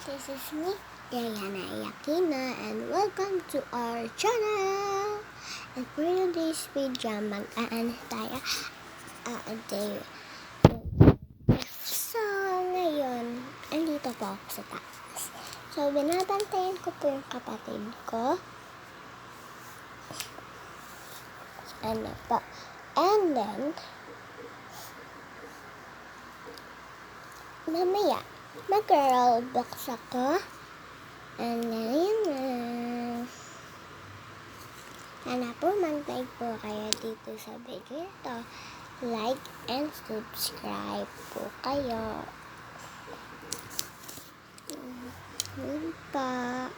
This is me, Diana Yakina, and welcome to our channel. And for today's video, mag-aano tayo day. So, ngayon, andito po ako sa taas. So, binabantayan ko po yung kapatid ko. Ano po. And then, mamaya, mag-rollbox ako. And then, yun na. Sana po mag-like po kayo dito sa video ito. Like and subscribe po kayo. Yun pa.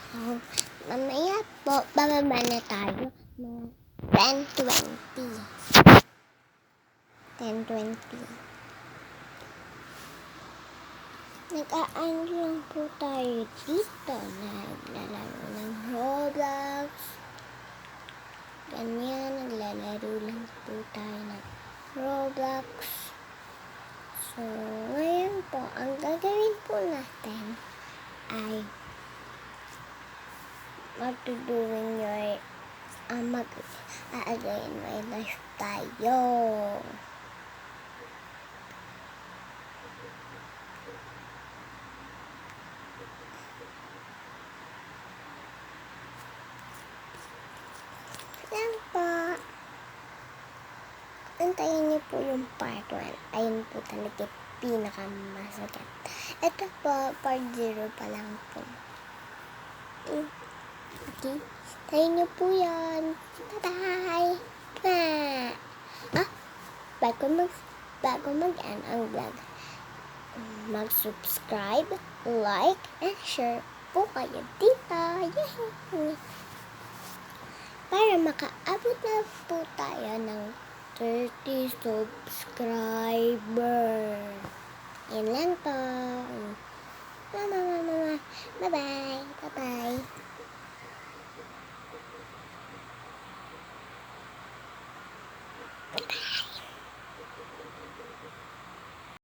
So, mamaya po, bababa na tayo mga 10:20. 10:20. Nag-aano lang po tayo dito. Naglalaro ng Roblox. Ganyan, naglalaro lang po tayo ng Roblox. So, ngayon po, ang gagawin po natin ay magtuduring nyo mag-aagayin my life tayo. Yan po. Antayin niyo po yung part 1. Ayun po talaga pinakamasakit. Ito po, part 0 pa lang po. Okay. Tayin niyo po yan. Bye-bye. Bago mag-end ang vlog, mag-subscribe, like, and share po kayo dito. Yay! Para makaabot na po tayo ng 30 subscriber. Yan lang po. Bye-bye. Bye-bye.